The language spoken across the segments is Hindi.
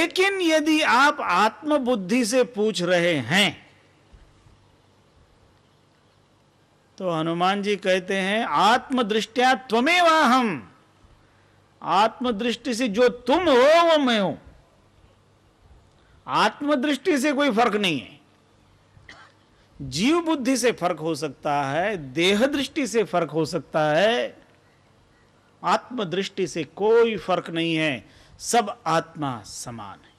लेकिन यदि आप आत्मबुद्धि से पूछ रहे हैं तो हनुमान जी कहते हैं आत्मदृष्टया त्वमेवाहम, आत्मदृष्टि से जो तुम हो वो मैं हूं। आत्मदृष्टि से कोई फर्क नहीं है। जीव बुद्धि से फर्क हो सकता है, देह दृष्टि से फर्क हो सकता है, आत्मदृष्टि से कोई फर्क नहीं है। सब आत्मा समान है।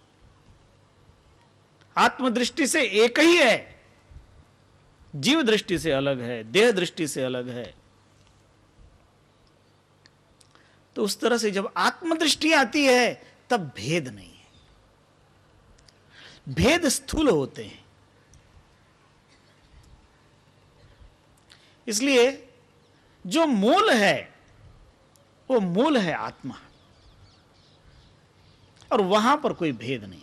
आत्मदृष्टि से एक ही है, जीव दृष्टि से अलग है, देह दृष्टि से अलग है। तो उस तरह से जब आत्मदृष्टि आती है तब भेद नहीं है। भेद स्थूल होते हैं। इसलिए जो मूल है वो मूल है आत्मा, और वहां पर कोई भेद नहीं।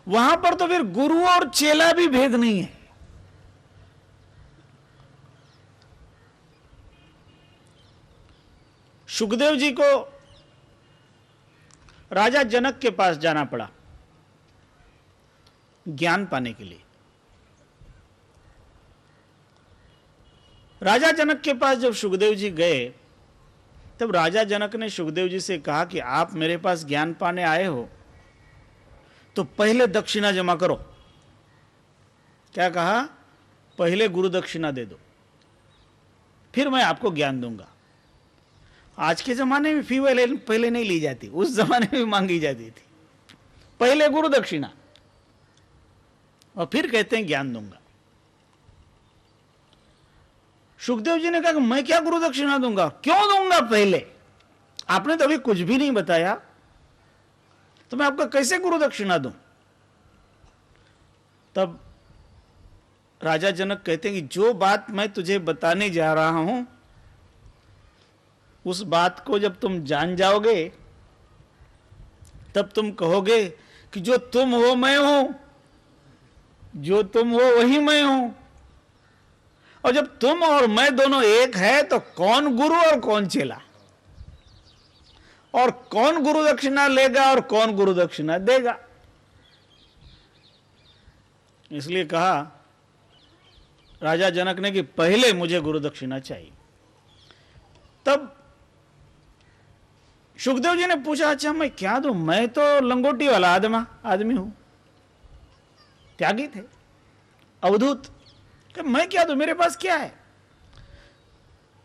वहां पर तो फिर गुरु और चेला भी भेद नहीं है। सुखदेव जी को राजा जनक के पास जाना पड़ा ज्ञान पाने के लिए। राजा जनक के पास जब सुखदेव जी गए तब राजा जनक ने सुखदेव जी से कहा कि आप मेरे पास ज्ञान पाने आए हो तो पहले दक्षिणा जमा करो। क्या कहा? पहले गुरु दक्षिणा दे दो, फिर मैं आपको ज्ञान दूंगा। आज के जमाने में फी पहले नहीं ली जाती, उस जमाने में मांगी जाती थी। पहले गुरु दक्षिणा और फिर कहते हैं ज्ञान दूंगा। सुखदेव जी ने कहा कि मैं क्या गुरु दक्षिणा दूंगा, क्यों दूंगा? पहले आपने तो अभी कुछ भी नहीं बताया, तो मैं आपका कैसे गुरु दक्षिणा दूं? तब राजा जनक कहते हैं कि जो बात मैं तुझे बताने जा रहा हूं उस बात को जब तुम जान जाओगे तब तुम कहोगे कि जो तुम हो मैं हूं, जो तुम हो वही मैं हूं। और जब तुम और मैं दोनों एक है तो कौन गुरु और कौन चेला, और कौन गुरु दक्षिणा लेगा और कौन गुरु दक्षिणा देगा। इसलिए कहा राजा जनक ने कि पहले मुझे गुरु दक्षिणा चाहिए। तब सुखदेव जी ने पूछा अच्छा मैं क्या दूं? मैं तो लंगोटी वाला आदमी हूं, त्यागी थे, अवधूत। कि मैं क्या दूं, मेरे पास क्या है?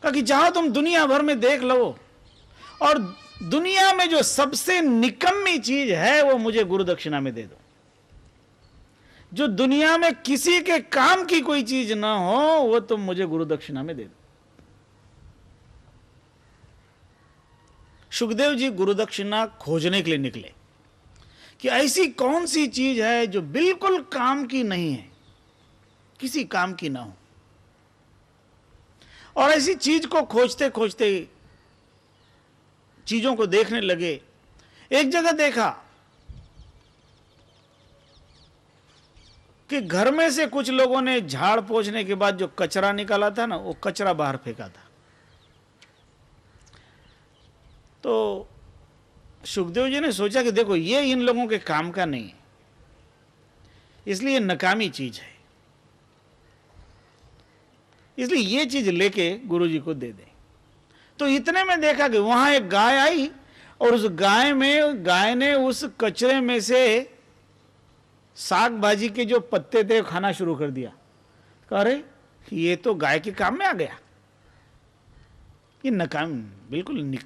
कहा कि चाहो तुम दुनिया भर में देख लो और दुनिया में जो सबसे निकम्मी चीज है वो मुझे गुरु दक्षिणा में दे दो। जो दुनिया में किसी के काम की कोई चीज ना हो वो तुम मुझे गुरु दक्षिणा में दे दो। सुखदेव जी गुरु दक्षिणा खोजने के लिए निकले कि ऐसी कौन सी चीज है जो बिल्कुल काम की नहीं है, किसी काम की ना हो। और ऐसी चीज को खोजते खोजते चीजों को देखने लगे। एक जगह देखा कि घर में से कुछ लोगों ने झाड़ पोंछने के बाद जो कचरा निकाला था ना, वो कचरा बाहर फेंका था। तो सुखदेव जी ने सोचा कि देखो ये इन लोगों के काम का नहीं है, इसलिए नकामी चीज है, इसलिए ये चीज लेके गुरु जी को दे दें। तो इतने में देखा कि वहां एक गाय आई और उस गाय ने उस कचरे में से साग भाजी के जो पत्ते थे खाना शुरू कर दिया। कह रहे ये तो गाय के काम में आ गया, ये नकाम बिल्कुल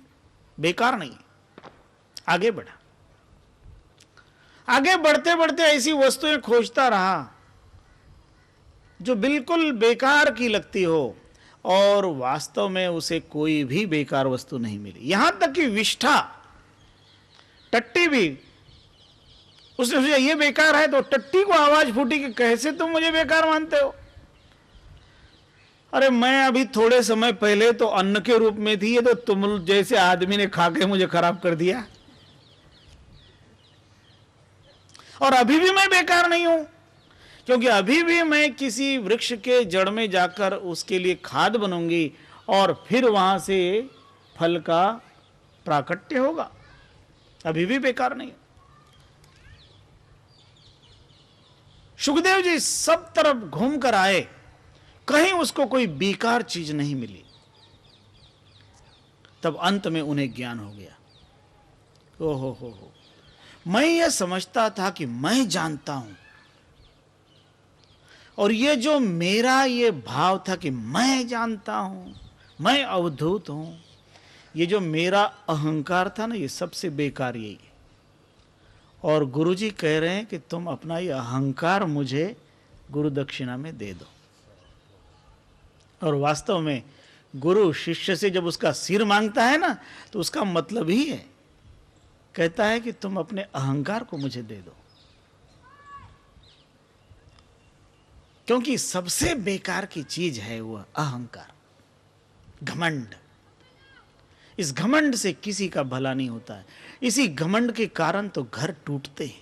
बेकार नहीं। आगे बढ़ा, आगे बढ़ते बढ़ते ऐसी वस्तुएं खोजता रहा जो बिल्कुल बेकार की लगती हो, और वास्तव में उसे कोई भी बेकार वस्तु नहीं मिली। यहां तक कि विष्ठा, टट्टी भी, उसने सोचा ये बेकार है, तो टट्टी को आवाज फूटी कि कैसे तुम मुझे बेकार मानते हो? अरे मैं अभी थोड़े समय पहले तो अन्न के रूप में थी, ये तो तुम जैसे आदमी ने खा के मुझे खराब कर दिया, और अभी भी मैं बेकार नहीं हूं, क्योंकि अभी भी मैं किसी वृक्ष के जड़ में जाकर उसके लिए खाद बनूंगी और फिर वहां से फल का प्राकट्य होगा। अभी भी बेकार नहीं। सुखदेव जी सब तरफ घूम कर आए, कहीं उसको कोई बेकार चीज नहीं मिली। तब अंत में उन्हें ज्ञान हो गया। ओहो हो, मैं ये समझता था कि मैं जानता हूं, और ये जो मेरा ये भाव था कि मैं जानता हूं, मैं अवधूत हूं, ये जो मेरा अहंकार था ना, ये सबसे बेकार यही है। और गुरुजी कह रहे हैं कि तुम अपना ये अहंकार मुझे गुरु दक्षिणा में दे दो। और वास्तव में गुरु शिष्य से जब उसका सिर मांगता है ना, तो उसका मतलब ही है, कहता है कि तुम अपने अहंकार को मुझे दे दो। क्योंकि सबसे बेकार की चीज है वह अहंकार, घमंड। इस घमंड से किसी का भला नहीं होता है। इसी घमंड के कारण तो घर टूटते हैं।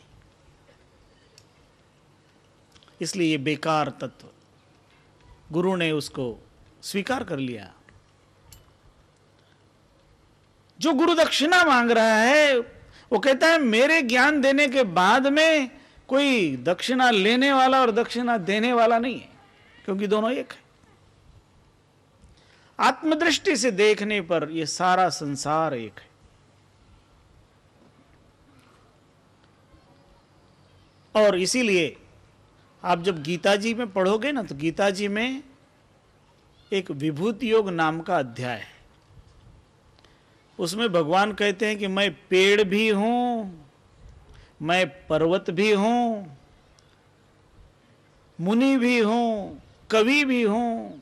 इसलिए ये बेकार तत्व, गुरु ने उसको स्वीकार कर लिया। जो गुरु दक्षिणा मांग रहा है वो कहता है मेरे ज्ञान देने के बाद में कोई दक्षिणा लेने वाला और दक्षिणा देने वाला नहीं है, क्योंकि दोनों एक है। आत्मदृष्टि से देखने पर यह सारा संसार एक है। और इसीलिए आप जब गीता जी में पढ़ोगे ना, तो गीता जी में एक विभूति योग नाम का अध्याय है। उसमें भगवान कहते हैं कि मैं पेड़ भी हूं, मैं पर्वत भी हूं, मुनि भी हूं, कवि भी हूं।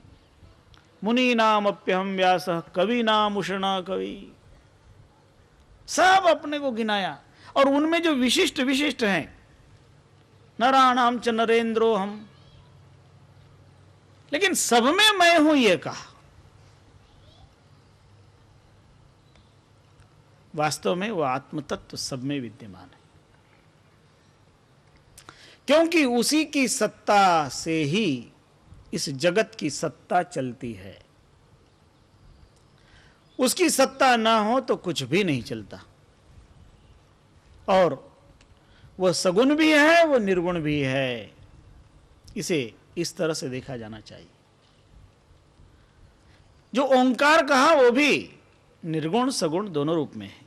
मुनि नाम अप्यहम व्यास कवि नाम उषणा कवि। सब अपने को गिनाया, और उनमें जो विशिष्ट विशिष्ट हैं, नराणाम च नरेंद्रो हम, लेकिन सब में मैं हूं ये कहा। वास्तव में वह आत्मतत्व सब में विद्यमान है, क्योंकि उसी की सत्ता से ही इस जगत की सत्ता चलती है। उसकी सत्ता ना हो तो कुछ भी नहीं चलता। और वह सगुण भी है, वह निर्गुण भी है। इसे इस तरह से देखा जाना चाहिए। जो ओंकार कहा वो भी निर्गुण सगुण दोनों रूप में है।